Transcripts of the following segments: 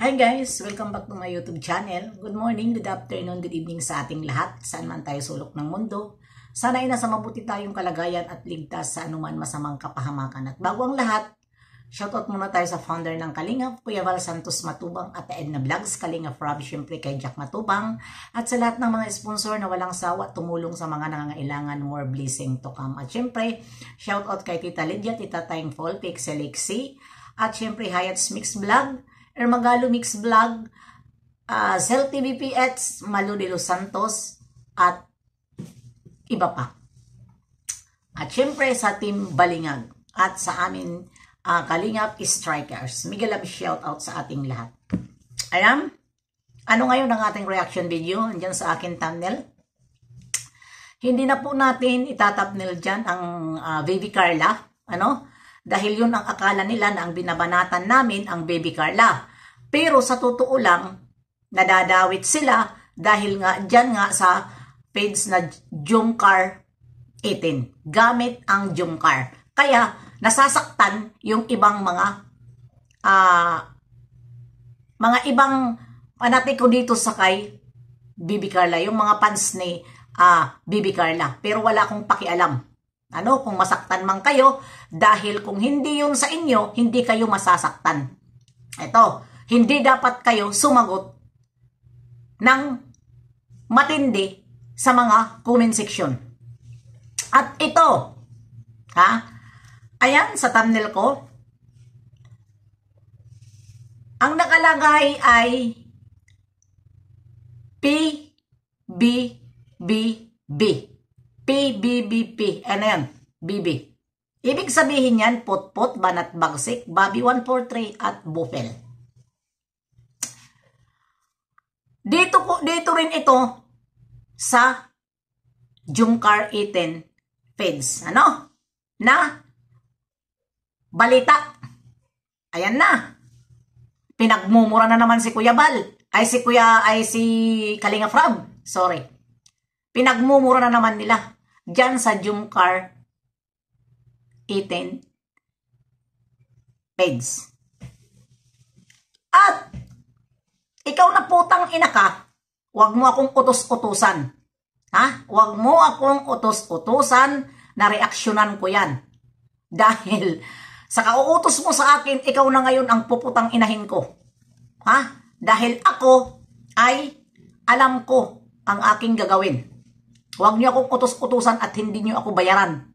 Hi guys! Welcome back to my YouTube channel. Good morning, good afternoon, good evening sa ating lahat. Saan man tayo sulok ng mundo. Sana ay nasa mabuti tayong kalagayan at ligtas sa anuman masamang kapahamakan. At bago ang lahat, shoutout muna tayo sa founder ng Kalingap, Kuya Val Santos Matubang at Edna Vlogs, Kalingap Rob, syempre kay Jack Matubang. At sa lahat ng mga sponsor na walang sawa tumulong sa mga nangangailangan, more blessing to come. At syempre, shoutout kay Tita Lydia, Tita Thankful, Pixelixi, at syempre Hayat's Mix Vlog, Ermagalo Mix Vlog, Cell TV PX, Malu de Los Santos, at iba pa. At syempre sa Team Balingag at sa amin Kalingap Strikers. Miguel love shout out sa ating lahat. Alam, ano ngayon ang ating reaction video? Andyan sa akin thumbnail. Hindi na po natin itatapnail dyan ang Baby Carla. Ano? Dahil yun ang akala nila na ang binabanatan namin ang Baby Carla. Pero sa totoo lang, nadadawit sila dahil nga dyan nga sa page na Jumcar 18. Gamit ang Jumcar. Kaya nasasaktan yung ibang mga ibang panatiko dito sa kay Baby Carla. Yung mga fans ni Baby Carla. Pero wala akong pakialam. Ano, kung masaktan man kayo, dahil kung hindi yun sa inyo, hindi kayo masasaktan. Ito, hindi dapat kayo sumagot ng matindi sa mga comment section. At ito, ayan sa thumbnail ko, ang nakalagay ay PBBB. PBBP. Ano yan? BB. Ibig sabihin yan, Putput, Banat Bagsik, Bobby 143 at Bufel. Dito rin ito sa Jumcar 18 page. Ano? Na balita. Ayan na. Pinagmumura na naman si Kuya Bal. Si Kalingap Rob. Sorry. Pinagmumura na naman nila dyan sa Jumcar 18 page. At ikaw na putang ina ka, huwag mo akong utos-utusan. Huwag mo akong utos-utusan na reaksyonan ko yan. Dahil sa kauutos mo sa akin, ikaw na ngayon ang puputang inahin ko. Dahil ako ay alam ko ang aking gagawin. Huwag niyo akong utos-utusan at hindi niyo ako bayaran.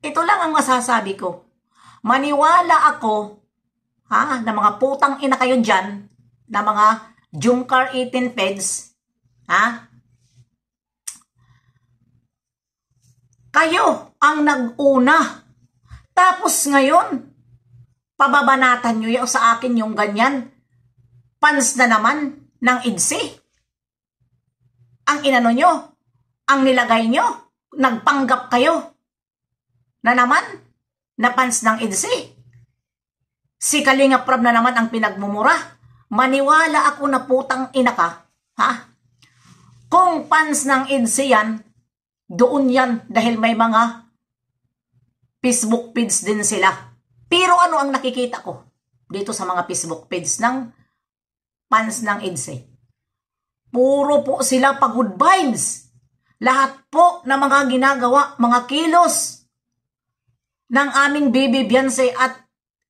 Ito lang ang masasabi ko. Maniwala ako, na mga putang ina kayo dyan, na mga Jumcar 18 peds, kayo ang nag-una. Tapos ngayon, pababanatan nyo yung sa akin yung ganyan. Pans na naman ng IDSI. Ang inano nyo, ang nilagay nyo, nagpanggap kayo na naman, na fans ng IDSI. Si Kalingap Rob na naman ang pinagmumura. Maniwala ako na putang ina ka, kung fans ng IDSI yan, doon yan dahil may mga Facebook page din sila. Pero ano ang nakikita ko dito sa mga Facebook page ng fans ng IDSI? Puro po sila pag-good vibes. Lahat po na mga ginagawa, mga kilos ng aming Baby Beyonce at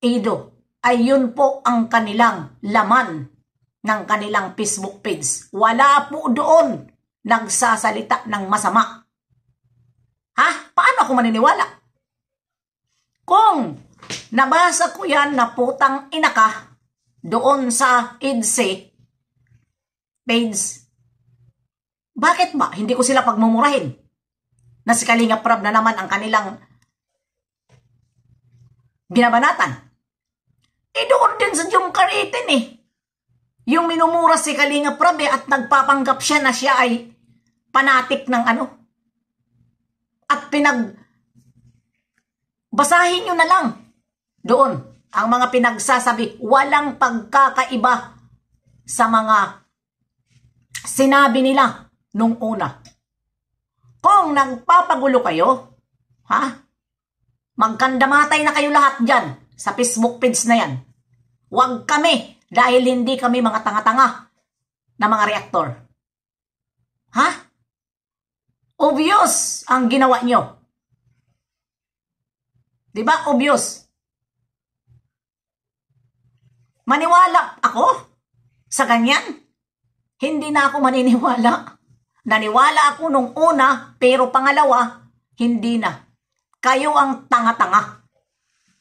Edo ay yun po ang kanilang laman ng kanilang Facebook page. Wala po doon nagsasalita ng masama. Paano ako maniniwala? Kung nabasa ko yan na putang ina ka doon sa IDSI page, bakit ba hindi ko sila pagmumurahin? Na si Kalingap Rob na naman ang kanilang binabanatan. Doon din sa Jumcar 18 yung minumura si Kalingap Rob at nagpapanggap siya na siya ay panatik ng ano. At basahin nyo na lang doon ang mga pinagsasabi. Walang pagkakaiba sa mga sinabi nila nung una. Kung nagpapagulo kayo, magkandamatay na kayo lahat dyan sa Facebook page na yan. Huwag kami dahil hindi kami mga tanga-tanga na mga reaktor. Ha? Obvious ang ginawa nyo. Diba? Obvious. Maniwala ako sa ganyan? Hindi na ako maniniwala. Naniwala ako nung una, pero pangalawa, hindi na. Kayo ang tanga-tanga.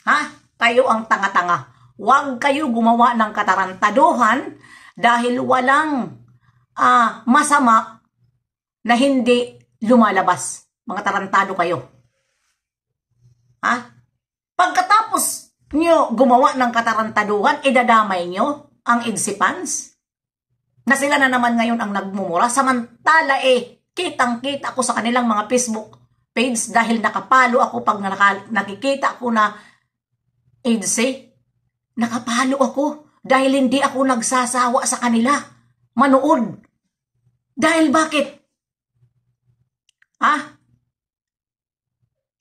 Ha? Kayo ang tanga-tanga. Huwag kayo gumawa ng katarantaduhan dahil walang masama na hindi lumalabas. Mga tarantado kayo. Ha? Pagkatapos nyo gumawa ng katarantaduhan, idadamay nyo ang igsipans na sila na naman ngayon ang nagmumura. Samantala kitang-kita ko sa kanilang mga Facebook page dahil nakapalo ako pag nakikita ko na EDSI. Nakapalo ako dahil hindi ako nagsasawa sa kanila manood. Dahil bakit?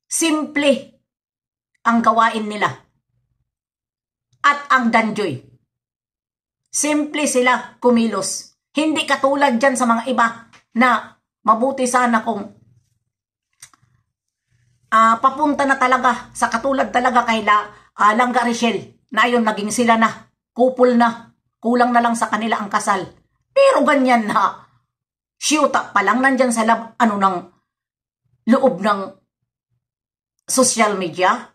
Simple ang gawain nila. At ang danjoy. Simple sila kumilos. Hindi katulad dyan sa mga iba na mabuti sana kung papunta na talaga sa katulad talaga kay Langga Richelle na ayun naging sila na, kupol na, kulang na lang sa kanila ang kasal. Pero ganyan na, shoota pa lang nandyan sa loob ng social media,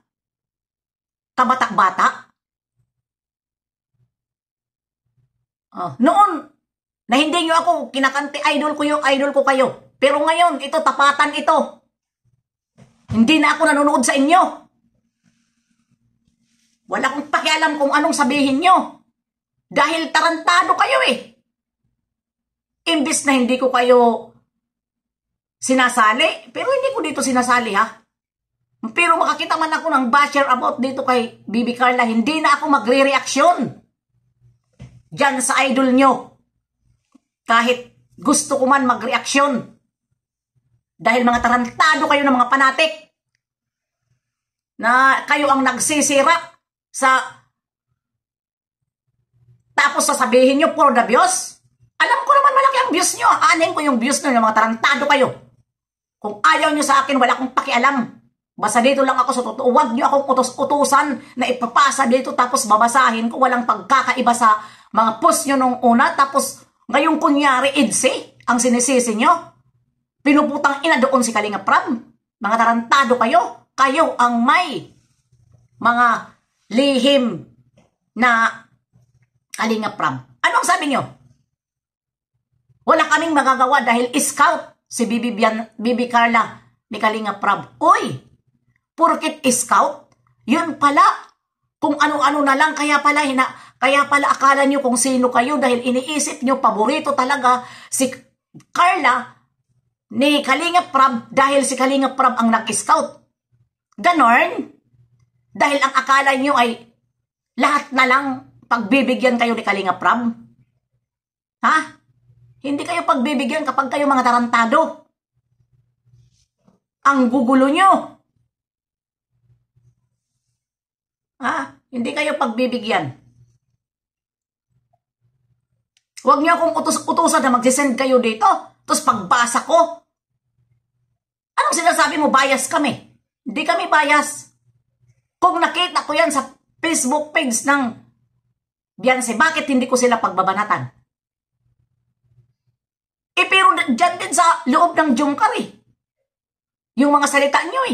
kabatak-bata. Noon, na hindi nyo ako kinakanti, idol ko kayo. Pero ngayon, ito, tapatan ito. Hindi na ako nanonood sa inyo. Wala akong pakialam kung anong sabihin nyo. Dahil tarantado kayo Imbis na hindi ko kayo sinasali, pero hindi ko dito sinasali Pero makakita man ako ng basher about dito kay Bibi Carla, hindi na ako magre-reaksyon dyan sa idol nyo. Kahit gusto ko man mag-reaksyon. Dahil mga tarantado kayo ng mga panatik. Na kayo ang nagsisira tapos sasabihin nyo for the views. Alam ko naman malaki ang views nyo. Aanin ko yung views nyo, yung mga tarantado kayo. Kung ayaw nyo sa akin, wala akong pakialam. Basta dito lang ako sa totoo. Huwag nyo akong utos-utusan na ipapasa dito tapos babasahin ko. Walang pagkakaiba sa mga post nyo nung una. Tapos ngayong kunyari EDSI ang sinisisi nyo. Pinuputang ina doon si Kalinga Prab. Mga tarantado kayo. Kayo ang may mga lihim na Kalinga Prab. Anong sabi nyo? Wala kaming magagawa dahil scout si Bibi Carla ni Kalinga Prab. Uy! Porkit scout? Yun pala. Kung ano-ano na lang. Kaya pala akala nyo kung sino kayo dahil iniisip nyo paborito talaga si Carla ni Kalinga Prab dahil si Kalinga Prab ang nag-scout. Ganon? Dahil ang akala nyo ay lahat na lang pagbibigyan kayo ni Kalinga Prab? Hindi kayo pagbibigyan kapag kayo mga tarantado. Ang gugulo nyo. Hindi kayo pagbibigyan. Huwag nyo akong utusan na magsisend kayo dito. Tapos pagbasa ko, anong sinasabi mo? Bias kami. Hindi kami bias. Kung nakita ko yan sa Facebook page ng Beyonce, bakit hindi ko sila pagbabanatan? Pero dyan din sa loob ng Jungkar yung mga salita nyo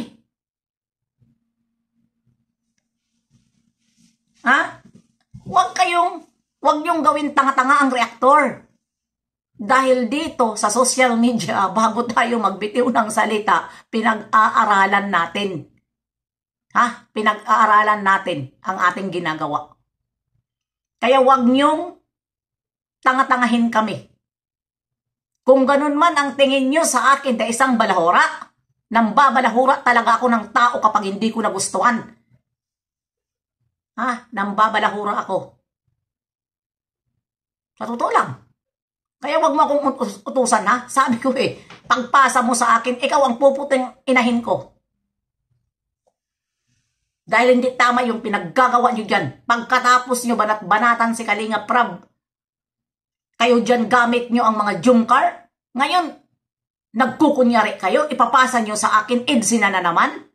Huwag nyong gawin tanga-tanga ang reaktor. Dahil dito sa social media, bago tayo magbitiw ng salita, pinag-aaralan natin. Pinag-aaralan natin ang ating ginagawa. Kaya huwag nyong tanga-tangahin kami. Kung ganun man ang tingin nyo sa akin na isang balahura, nang babalahura talaga ako ng tao kapag hindi ko nagustuhan. Nang babalahura ako. Sa totoo lang. Kaya wag mo akong utusan Sabi ko pagpasa mo sa akin, ikaw ang puputing inahin ko. Dahil hindi tama yung pinaggagawa nyo dyan. Pagkatapos nyo banat-banatan si Kalinga Prab, kayo dyan gamit nyo ang mga jumcar. Ngayon, nagkukunyari kayo, ipapasa nyo sa akin, EDSA na naman.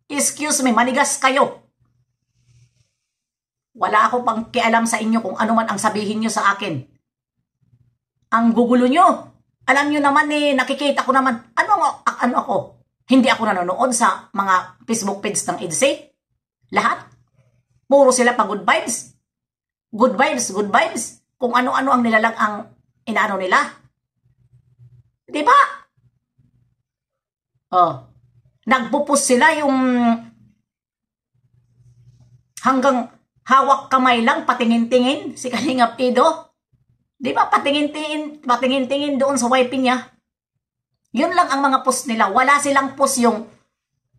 Excuse me, manigas kayo. Wala ako pang kialam sa inyo kung ano man ang sabihin nyo sa akin. Ang gugulo nyo. Alam nyo naman nakikita ko naman, ano ako? Hindi ako nanonood sa mga Facebook page ng EDSA. Lahat. Puro sila pa good vibes. Good vibes, good vibes. Kung ano-ano ang nilalang ang inaano nila. Diba? Oh. Nagpupus sila yung hanggang hawak kamay lang, patingin-tingin si Kalingap Ido. Di ba? Patingin-tingin doon sa wifi niya. Yun lang ang mga post nila. Wala silang post yung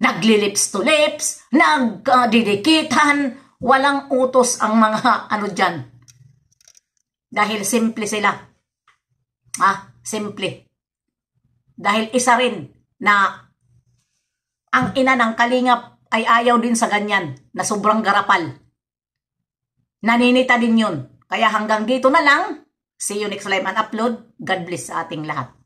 nagli-lips to lips, nagdidikitan, walang utos ang mga ano dyan. Dahil simple sila. Simple. Dahil isa rin na ang ina ng Kalingap ay ayaw din sa ganyan, na sobrang garapal. Naninita din yun. Kaya hanggang dito na lang. See you next live and upload. God bless sa ating lahat.